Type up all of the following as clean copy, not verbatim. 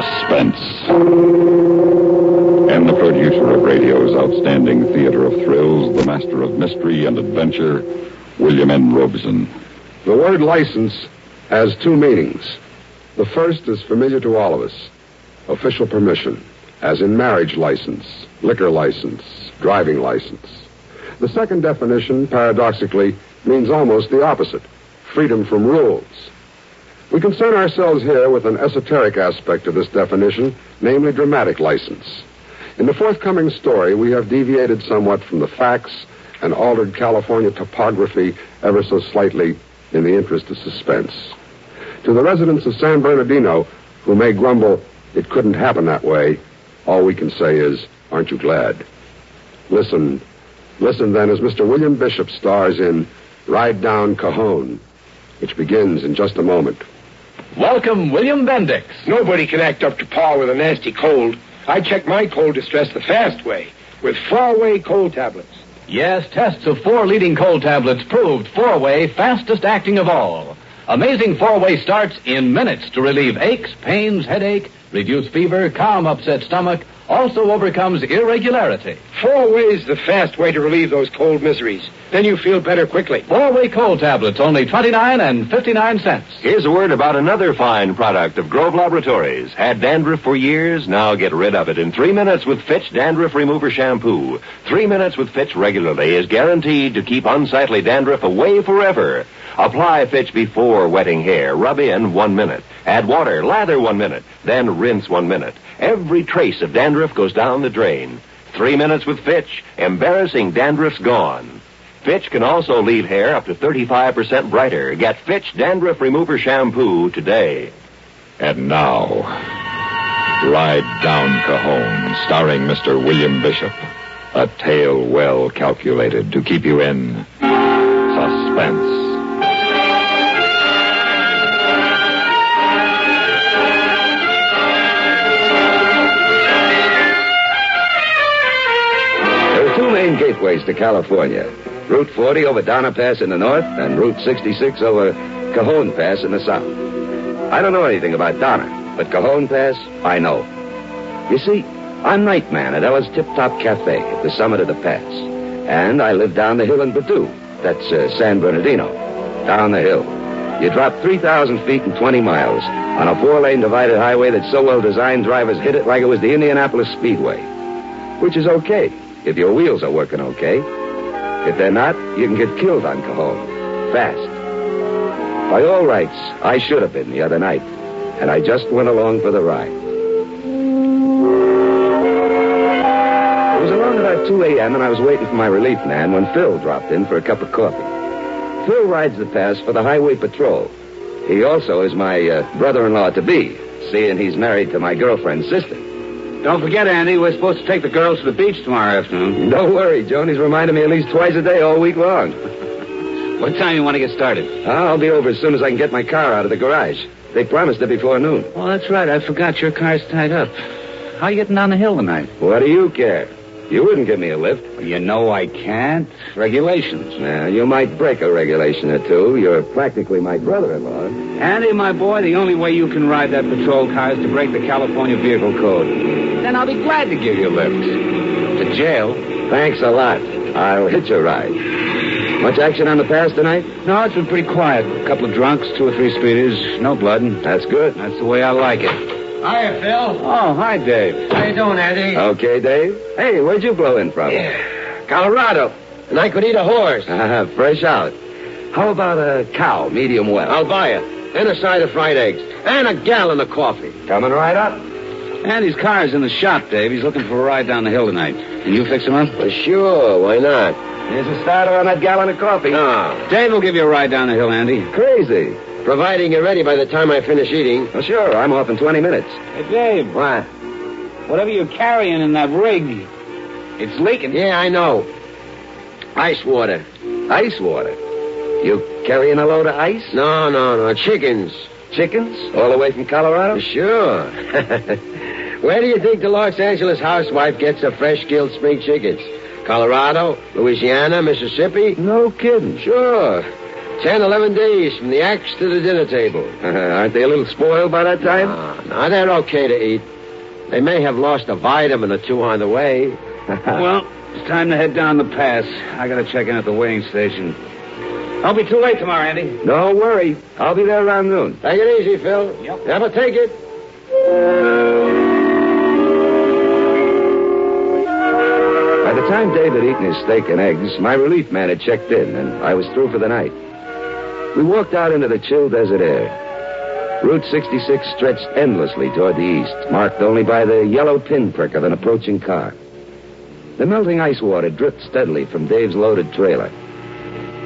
Suspense. And the producer of radio's outstanding theater of thrills, the master of mystery and adventure, William N. Robeson. The word license has two meanings. The first is familiar to all of us. Official permission, as in marriage license, liquor license, driving license. The second definition, paradoxically, means almost the opposite. Freedom from rules. We concern ourselves here with an esoteric aspect of this definition, namely dramatic license. In the forthcoming story, we have deviated somewhat from the facts and altered California topography ever so slightly in the interest of suspense. To the residents of San Bernardino, who may grumble, it couldn't happen that way, all we can say is, aren't you glad? Listen then as Mr. William Bishop stars in Ride Down Cajon, which begins in just a moment. Welcome, William Bendix. Nobody can act up to par with a nasty cold. I check my cold distress the fast way, with 4-way cold tablets. Yes, tests of 4 leading cold tablets proved 4-way fastest acting of all. Amazing 4-way starts in minutes to relieve aches, pains, headache, reduce fever, calm upset stomach, also overcomes irregularity. 4-way's the fast way to relieve those cold miseries. Then you feel better quickly. 4-way cold tablets, only 29 and 59 cents. Here's a word about another fine product of Grove Laboratories. Had dandruff for years? Now get rid of it in 3 minutes with Fitch Dandruff Remover Shampoo. 3 minutes with Fitch regularly is guaranteed to keep unsightly dandruff away forever. Apply Fitch before wetting hair. Rub in 1 minute. Add water. Lather 1 minute. Then rinse 1 minute. Every trace of dandruff goes down the drain. 3 minutes with Fitch. Embarrassing dandruff's gone. Fitch can also leave hair up to 35% brighter. Get Fitch Dandruff Remover Shampoo today. And now, Ride Down Cajon, starring Mr. William Bishop. A tale well calculated to keep you in suspense. Main gateways to California. Route 40 over Donna Pass in the north and Route 66 over Cajon Pass in the south. I don't know anything about Donna, but Cajon Pass, I know. You see, I'm night man at Ella's Tip Top Cafe at the summit of the pass. And I live down the hill in Badu. That's San Bernardino. Down the hill. You drop 3,000 feet and 20 miles on a 4-lane divided highway that's so well designed drivers hit it like it was the Indianapolis Speedway. Which is okay. If your wheels are working okay. If they're not, you can get killed on Cajon. Fast. By all rights, I should have been the other night. And I just went along for the ride. It was around about 2 a.m. and I was waiting for my relief man when Phil dropped in for a cup of coffee. Phil rides the pass for the highway patrol. He also is my brother-in-law-to-be, seeing he's married to my girlfriend's sister. Don't forget, Andy, we're supposed to take the girls to the beach tomorrow afternoon. Don't worry, Joni's reminded me at least twice a day all week long. What time you want to get started? I'll be over as soon as I can get my car out of the garage. They promised it before noon. Oh, that's right. I forgot your car's tied up. How are you getting down the hill tonight? What do you care? You wouldn't give me a lift. Well, you know I can't. Regulations. Now, you might break a regulation or two. You're practically my brother-in-law. Andy, my boy, the only way you can ride that patrol car is to break the California Vehicle Code. Then I'll be glad to give you a lift. To jail. Thanks a lot. I'll hitch a ride. Much action on the pass tonight? No, it's been pretty quiet. A couple of drunks, 2 or 3 speeders, no blood. That's good. That's the way I like it. Hiya, Phil. Oh, hi, Dave. How you doing, Andy? Okay, Dave. Hey, where'd you blow in from? Yeah, Colorado. And I could eat a horse. Fresh out. How about a cow, medium well? I'll buy it. And a side of fried eggs. And a gallon of coffee. Coming right up. Andy's car's in the shop, Dave. He's looking for a ride down the hill tonight. Can you fix him up? Well, sure. Why not? Here's a starter on that gallon of coffee. No. Dave will give you a ride down the hill, Andy. Crazy. Providing you're ready by the time I finish eating. Well, sure. I'm off in 20 minutes. Hey, Dave. What? Whatever you're carrying in that rig, it's leaking. Yeah, I know. Ice water. Ice water? You carrying a load of ice? No. Chickens. Chickens? All the way from Colorado? Sure. Where do you think the Los Angeles housewife gets her fresh-killed spring chickens? Colorado, Louisiana, Mississippi? No kidding. Sure. 10, 11 days from the axe to the dinner table. Aren't they a little spoiled by that time? No, they're okay to eat. They may have lost a vitamin or two on the way. Well, it's time to head down the pass. I gotta check in at the weighing station. Don't be too late tomorrow, Andy. Don't worry. I'll be there around noon. Take it easy, Phil. Yep. Never take it. By the time Dave had eaten his steak and eggs, my relief man had checked in, and I was through for the night. We walked out into the chill desert air. Route 66 stretched endlessly toward the east, marked only by the yellow pinprick of an approaching car. The melting ice water dripped steadily from Dave's loaded trailer.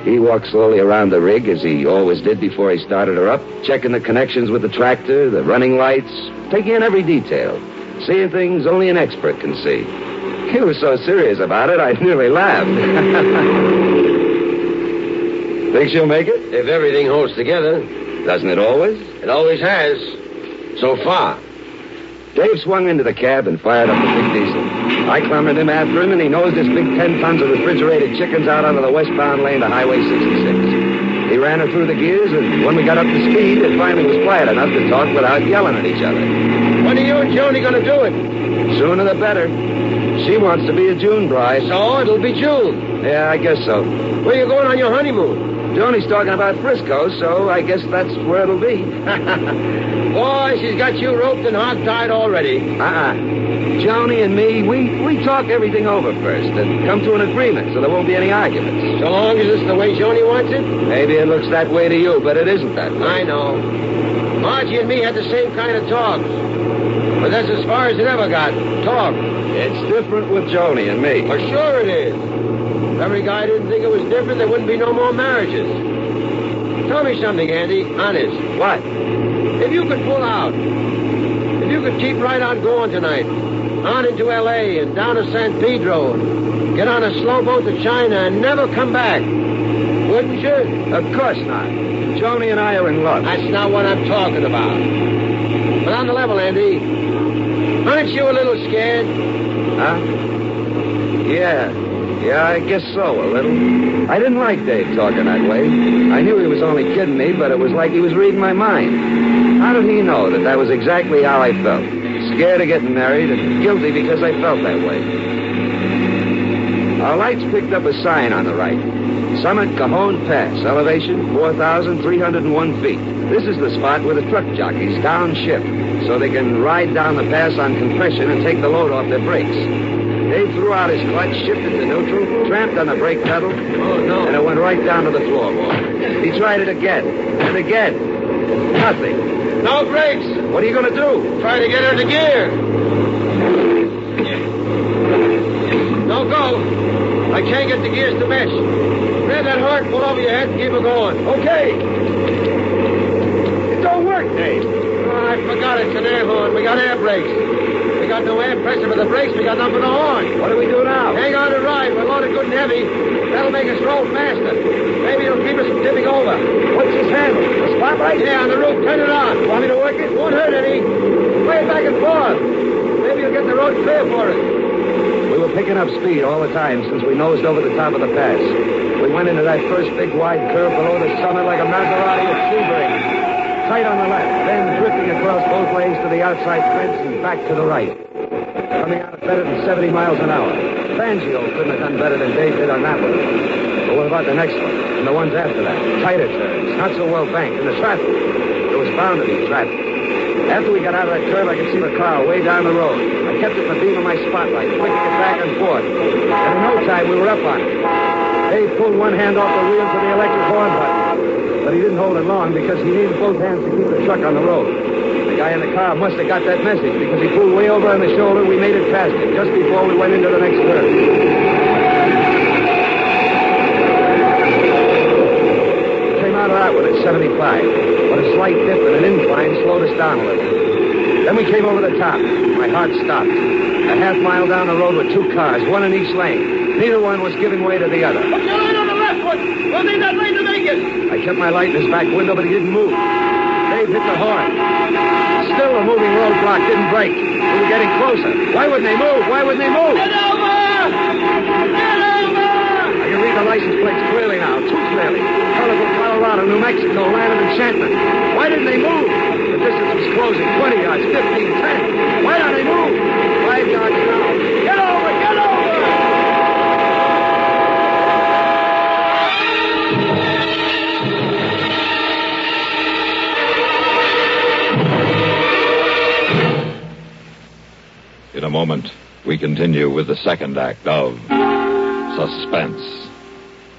He walked slowly around the rig, as he always did before he started her up, checking the connections with the tractor, the running lights, taking in every detail, seeing things only an expert can see. He was so serious about it, I nearly laughed. Think she'll make it? If everything holds together. Doesn't it always? It always has. So far. Dave swung into the cab and fired up the big diesel. I clambered him after him, and he nosed his big 10 tons of refrigerated chickens out onto the westbound lane to Highway 66. He ran her through the gears, and when we got up to speed, it finally was quiet enough to talk without yelling at each other. When are you and Joni going to do it? Sooner the better. She wants to be a June bride. So it'll be June. Yeah, I guess so. Where are you going on your honeymoon? Joni's talking about Frisco, so I guess that's where it'll be. Boy, she's got you roped and hog-tied already. Joni and me, we talk everything over first and come to an agreement so there won't be any arguments. So long as it's the way Joni wants it? Maybe it looks that way to you, but it isn't that way. I know. Margie and me had the same kind of talks. But that's as far as it ever got. Talk. It's different with Joni and me. For sure it is. If every guy didn't think it was different, there wouldn't be no more marriages. Tell me something, Andy. Honest. What? If you could pull out, if you could keep right on going tonight, on into L.A. and down to San Pedro, and get on a slow boat to China and never come back, wouldn't you? Of course not. Joni and I are in love. That's not what I'm talking about. But on the level, Andy, aren't you a little scared? Huh? Yeah, I guess so, a little. I didn't like Dave talking that way. I knew he was only kidding me, but it was like he was reading my mind. How did he know that was exactly how I felt? Scared of getting married and guilty because I felt that way. Our lights picked up a sign on the right. Summit Cajon Pass, elevation 4,301 feet. This is the spot where the truck jockeys downshift so they can ride down the pass on compression and take the load off their brakes. Dave threw out his clutch, shifted to neutral, tramped on the brake pedal, and it went right down to the floorboard. He tried it again, and again. Nothing. No brakes. What are you going to do? Try to get her to gear. No go. I can't get the gears to mesh. Grab that horn, pull over your head, and keep her going. Okay. It don't work, Dave. Oh, I forgot it's an air horn. We got air brakes. We got no air pressure for the brakes. We got none for the horn. What do we do now? Hang on and ride. We're loaded good and heavy. That'll make us roll faster. Maybe it'll keep us from tipping over. What's this handle? The spotlight? Yeah, on the roof. Turn it on. Want me to work it? Won't hurt any. Play it back and forth. Maybe you'll get the road clear for us. We were picking up speed all the time since we nosed over the top of the pass. We went into that first big wide curve below the summit like a Maserati at Sebring. Tight on the left, then drifting across both lanes to the outside fence and back to the right. Coming out better than 70 miles an hour. Fangio couldn't have done better than Dave did on that one. But what about the next one? And the ones after that? Tighter turns, not so well banked. And the traffic. There was bound to be traffic. After we got out of that curve, I could see the car way down the road. I kept it in the beam of my spotlight, flicking it back and forth. And in no time, we were up on it. Dave pulled one hand off the wheel to the electric horn button. But he didn't hold it long because he needed both hands to keep the truck on the road. The guy in the car must have got that message because he pulled way over on the shoulder. We made it past him just before we went into the next curve. Came out of that one at 75. But a slight dip and an incline slowed us down a little. Then we came over the top. My heart stopped. A half mile down the road with two cars, one in each lane. Neither one was giving way to the other. Put your light on the left one. We'll need that lane to make it. I kept my light in his back window, but he didn't move. Dave hit the horn. Still a moving roadblock didn't break. We were getting closer. Why wouldn't they move? Why wouldn't they move? Get over! Get over! I I can read the license plates clearly now, too clearly. Colorful Colorado, New Mexico, land of enchantment. Why didn't they move? The distance was closing. 20 yards, 15, 10. Why don't they move? 5 yards now. Get over! Get over! In a moment, we continue with the second act of Suspense.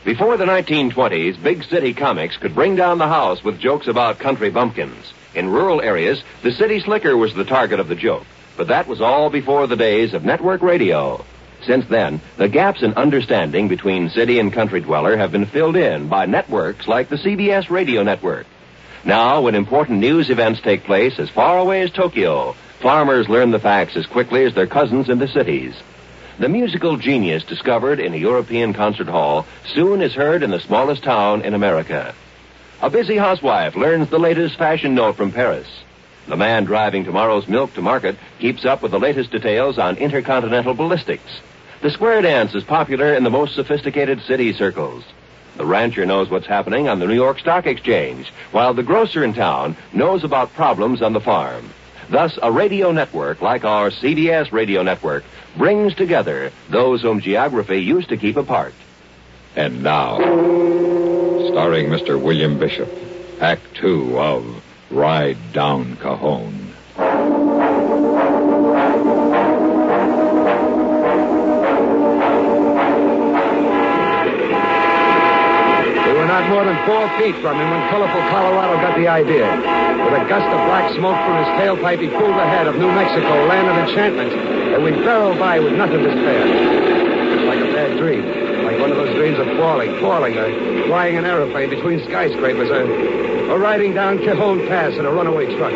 Before the 1920s, big city comics could bring down the house with jokes about country bumpkins. In rural areas, the city slicker was the target of the joke. But that was all before the days of network radio. Since then, the gaps in understanding between city and country dweller have been filled in by networks like the CBS radio network. Now, when important news events take place as far away as Tokyo, farmers learn the facts as quickly as their cousins in the cities. The musical genius discovered in a European concert hall soon is heard in the smallest town in America. A busy housewife learns the latest fashion note from Paris. The man driving tomorrow's milk to market keeps up with the latest details on intercontinental ballistics. The square dance is popular in the most sophisticated city circles. The rancher knows what's happening on the New York Stock Exchange, while the grocer in town knows about problems on the farm. Thus, a radio network like our CBS radio network brings together those whom geography used to keep apart. And now, starring Mr. William Bishop, Act 2 of Ride Down Cajon. Not more than 4 feet from him when colorful Colorado got the idea. With a gust of black smoke from his tailpipe, he pulled ahead of New Mexico, land of enchantment, and we barreled by with nothing to spare. It's like a bad dream, like one of those dreams of falling, or flying an aeroplane between skyscrapers, or riding down Cajon Pass in a runaway truck.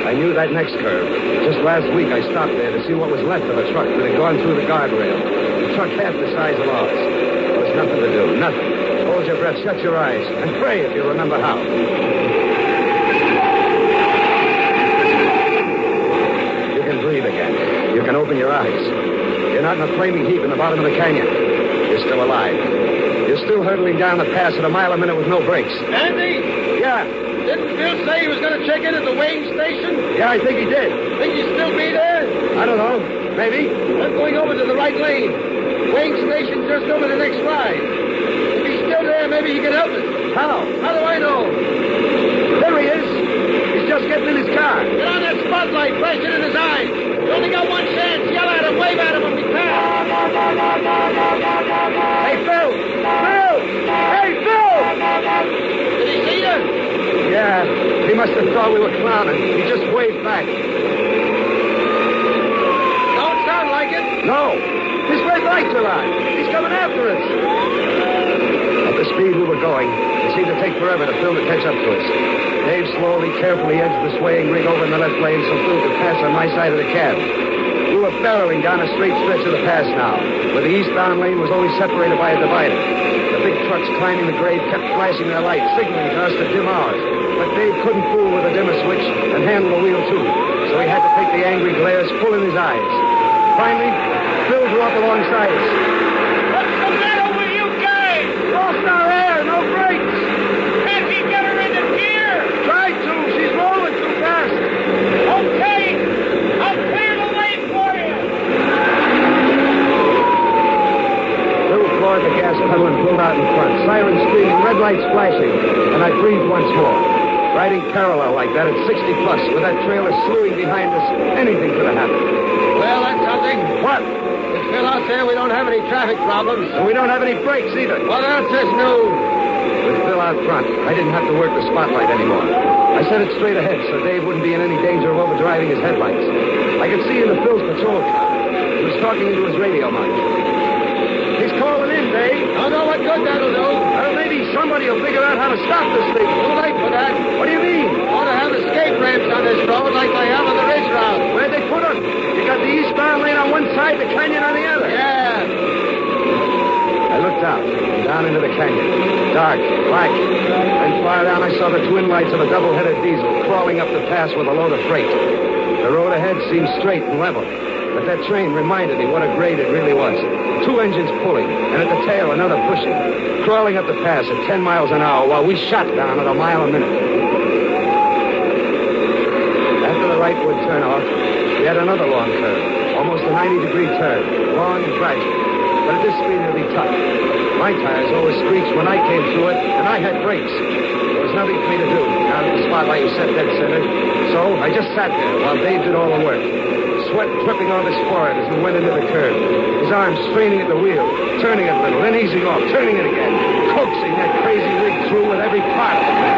I knew that next curve. Just last week, I stopped there to see what was left of a truck that had gone through the guardrail. The truck half the size of ours. There was nothing to do, nothing. Hold your breath, shut your eyes, and pray if you remember how. You can breathe again. You can open your eyes. You're not in a flaming heap in the bottom of the canyon. You're still alive. You're still hurtling down the pass at a mile a minute with no brakes. Andy? Yeah? Didn't Bill say he was going to check in at the weighing station? Yeah, I think he did. Think he'll still be there? I don't know. Maybe. I'm going over to the right lane. Weighing station just over the next ride. If he's still there, maybe he can help us. How? How do I know? There he is. He's just getting in his car. Get on that spotlight, flash it in his eyes. You only got one chance. Yell at him, wave at him when we pass. Hey, Phil! Phil! Hey, Phil! Did he see you? Yeah, he must have thought we were clowning. He just waved back. Don't sound like it. No. His red lights are on. He's coming after us. At the speed we were going, it seemed to take forever to Phil to catch up to us. Dave slowly, carefully edged the swaying rig over in the left lane so Phil could pass on my side of the cab. We were barreling down a straight stretch of the pass now, where the eastbound lane was only separated by a divider. The big trucks climbing the grade kept flashing their lights, signaling to us to dim ours. But Dave couldn't fool with a dimmer switch and handle the wheel, too. So he had to take the angry glares full in his eyes. Finally, Phil drew up alongside us. What's the matter with you guys? Lost our air, no brakes. Can't he get her into gear? Tried to. She's rolling too fast. Okay. I'll clear the lane for you. Phil floored the gas pedal and pulled out in front. Sirens screaming, red lights flashing, and I breathed once more. Riding parallel like that at 60 plus, with that trailer slewing behind us, anything could have happened. Well, that's something. What? It's Phil out there. We don't have any traffic problems. And we don't have any brakes either. Well, that's just news. With Phil out front, I didn't have to work the spotlight anymore. I set it straight ahead so Dave wouldn't be in any danger of overdriving his headlights. I could see into Phil's patrol car. He was talking into his radio mic. He's calling in, Dave. Don't know what good that'll do. Well, maybe somebody will figure out how to stop this thing. Too late for that. What do you mean? Ought to have escape ramps on this road like they have on the ridge route. Where'd they put them? You got the eastbound lane on one side, the canyon on the other. Yeah. I looked out, down into the canyon. Dark, black. Then far down I saw the twin lights of a double-headed diesel crawling up the pass with a load of freight. The road ahead seemed straight and level. But that train reminded me what a grade it really was. 2 engines pulling, and at the tail another pushing. Crawling up the pass at 10 miles an hour while we shot down at a mile a minute. After the right would turn off, we had another long curve. Almost a 90-degree turn. Long and gradual. But at this speed it'll be tough. My tires always screeched when I came through it, and I had brakes. There was nothing for me to do down at the spot where you set dead center. So I just sat there while Dave did all the work. Sweat dripping off his forehead as we went into the curve. His arms straining at the wheel, turning it a little, then easing off, turning it again, coaxing that crazy rig through with every part of it.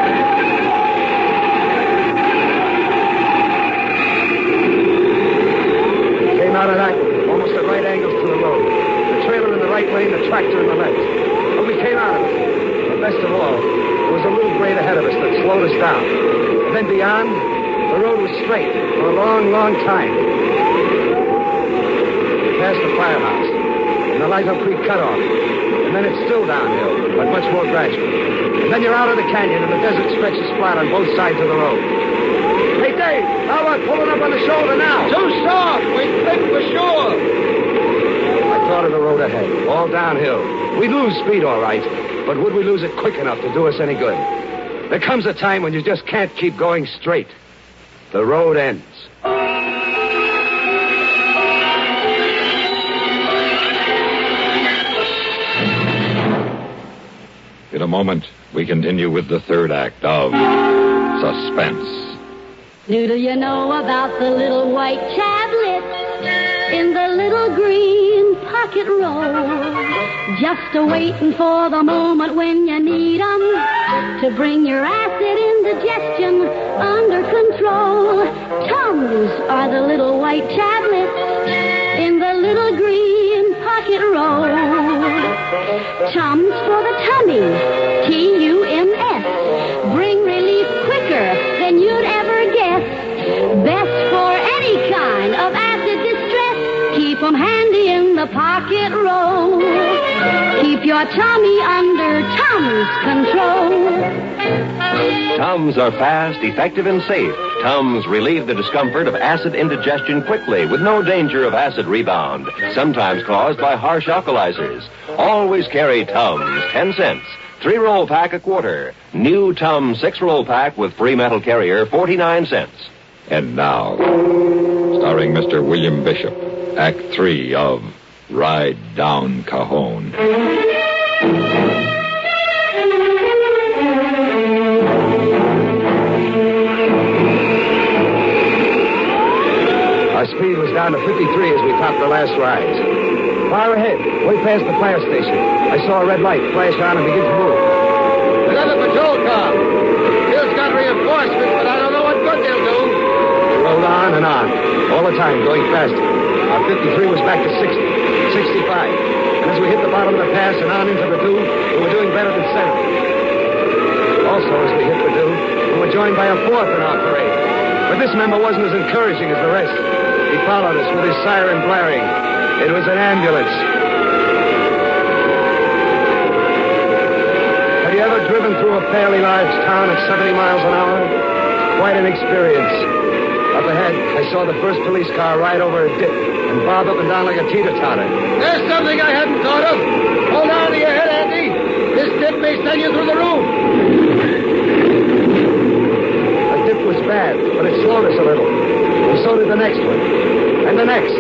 Came out of that, almost at right angles to the road. The trailer in the right lane, the tractor in the left. But we came out of it. But best of all, there was a little grade ahead of us that slowed us down. And then beyond, the road was straight for a long, long time. Past the firehouse, and the Light Hill Creek cutoff. And then it's still downhill, but much more gradual. And then you're out of the canyon, and the desert stretches flat on both sides of the road. Hey, Dave, how about pulling up on the shoulder now? Too soft. We think for sure. I thought of the road ahead, all downhill. We'd lose speed, all right, but would we lose it quick enough to do us any good? There comes a time when you just can't keep going straight. The road ends. In a moment, we continue with the third act of Suspense. Doodle you know about the little white chablet in the little green pocket roll? Just a-waiting for the moment when you need 'em to bring your acid indigestion under control. Tums are the little white chablets in the little green pocket roll. Tums for the tummy, Tums. Bring relief quicker than you'd ever guess. Best for any kind of acid distress. Keep 'em handy in the pocket roll. Keep your tummy under Tums control. Tums are fast, effective, and safe. Tums relieve the discomfort of acid indigestion quickly with no danger of acid rebound, sometimes caused by harsh alkalizers. Always carry Tums, 10 cents. 3-roll pack a quarter. New Tums 6-roll pack with free metal carrier, 49 cents. And now, starring Mr. William Bishop, Act 3 of Ride Down Cajon. Our speed was down to 53 as we topped the last rise. Far ahead, way past the fire station, I saw a red light flash on and begin to move. Another patrol car. Bill's got reinforcements, but I don't know what good they'll do. We rolled on and on, all the time going faster. Our 53 was back to 60, 65. And as we hit the bottom of the pass and on into Badu, we were doing better than 70. Also, as we hit Badu, we were joined by a fourth in our parade. But this member wasn't as encouraging as the rest. He followed us with his siren blaring. It was an ambulance. Have you ever driven through a fairly large town at 70 miles an hour? Quite an experience. Up ahead, I saw the first police car ride over a dip and bob up and down like a teeter-totter. There's something I hadn't thought of. Hold on to your head, Andy. This dip may send you through the roof. The dip was bad, but it slowed us a little. And so did the next one. And the next.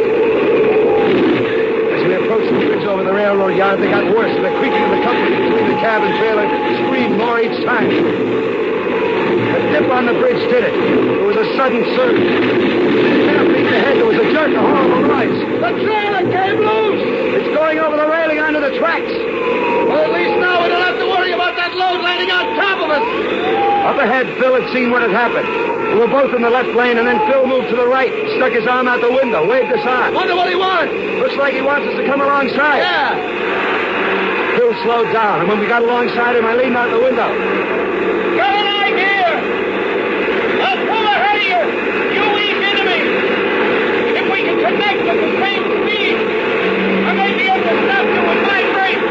As we approached the bridge over the railroad yard, they got worse, and the creaking of the company between the cab and trailer screamed more each time. The dip on the bridge did it. There was a sudden surge. Half feet ahead, there was a jerk, a horrible noise. The trailer came loose. It's going over the railing onto the tracks. Well, at least now we don't have to worry about that load landing on top of us. Up ahead, Phil had seen what had happened. We were both in the left lane, and then Phil moved to the right, stuck his arm out the window, waved us on. Wonder what he wants. Looks like he wants us to come alongside. Yeah. Phil slowed down, and when we got alongside him, I leaned out the window. Got an idea. I'll pull ahead of you. You ease into me. If we can connect at the same speed, I may be able to stop you with my brakes.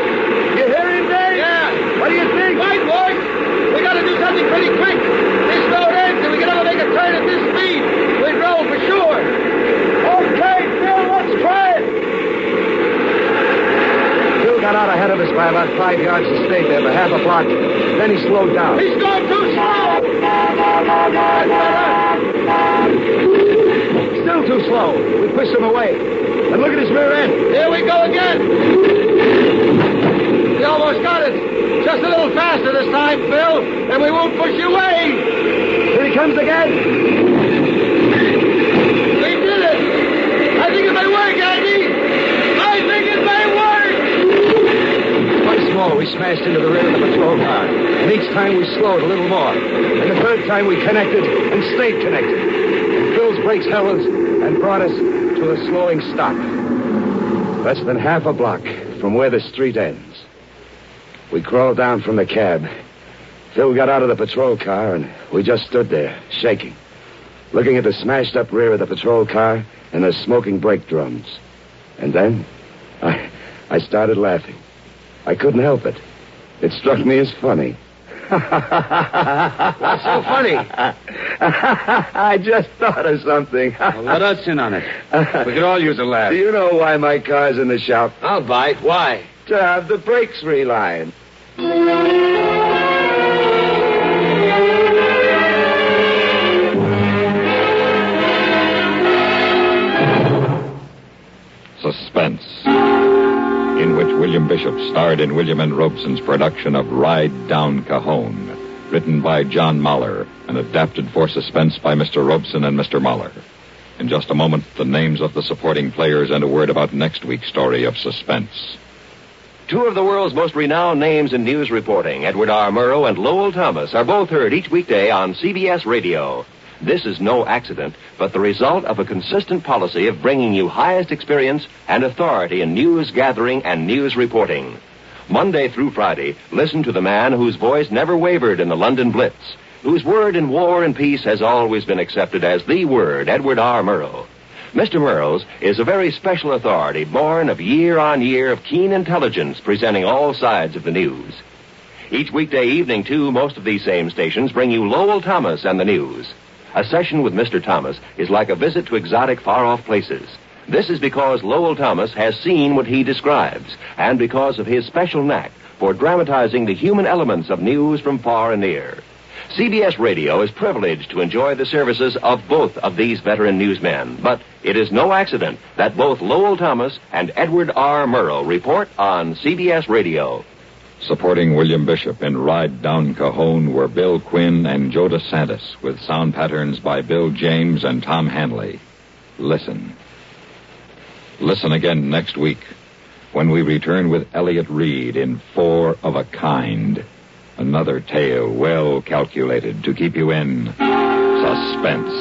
You hear him, Dave? Yeah. What do you think? Right, boys. We got to do something pretty quick. This road ends, and we can only make a turn at this speed. We'd roll for sure. Okay, Phil, let's 5 yards and stayed there for half a block. Then he slowed down. He's going too slow! Still too slow. We pushed him away. And look at his rear end. Here we go again! We almost got it. Just a little faster this time, Phil, and we won't push you away. Here he comes again. We did it! I think it may work, Andy! I think it may work! Once more, we smashed into the rear of the patrol car. And each time we slowed a little more. And the third time we connected and stayed connected. And Phil's brakes held us and brought us to a slowing stop. Less than half a block from where the street ends. We crawled down from the cab. Phil got out of the patrol car, and we just stood there, shaking, looking at the smashed-up rear of the patrol car and the smoking brake drums. And then I started laughing. I couldn't help it. It struck me as funny. What's so funny? I just thought of something. Well, let us in on it. We could all use a laugh. Do you know why my car's in the shop? I'll bite. Why? To have the brakes relined. Suspense, in which William Bishop starred in William N. Robeson's production of Ride Down Cajon, written by John Mahler and adapted for Suspense by Mr. Robeson and Mr. Mahler. In just a moment, the names of the supporting players and a word about next week's story of Suspense. Two of the world's most renowned names in news reporting, Edward R. Murrow and Lowell Thomas, are both heard each weekday on CBS Radio. This is no accident, but the result of a consistent policy of bringing you highest experience and authority in news gathering and news reporting. Monday through Friday, listen to the man whose voice never wavered in the London Blitz, whose word in war and peace has always been accepted as the word, Edward R. Murrow. Mr. Murrow's is a very special authority born of year on year of keen intelligence presenting all sides of the news. Each weekday evening, too, most of these same stations bring you Lowell Thomas and the news. A session with Mr. Thomas is like a visit to exotic, far-off places. This is because Lowell Thomas has seen what he describes, and because of his special knack for dramatizing the human elements of news from far and near. CBS Radio is privileged to enjoy the services of both of these veteran newsmen, but it is no accident that both Lowell Thomas and Edward R. Murrow report on CBS Radio. Supporting William Bishop in Ride Down Cajon were Bill Quinn and Joe DeSantis, with sound patterns by Bill James and Tom Hanley. Listen. Listen again next week when we return with Elliott Reed in Four of a Kind. Another tale well calculated to keep you in suspense.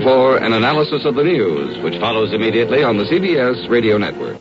For an analysis of the news, which follows immediately on the CBS Radio Network.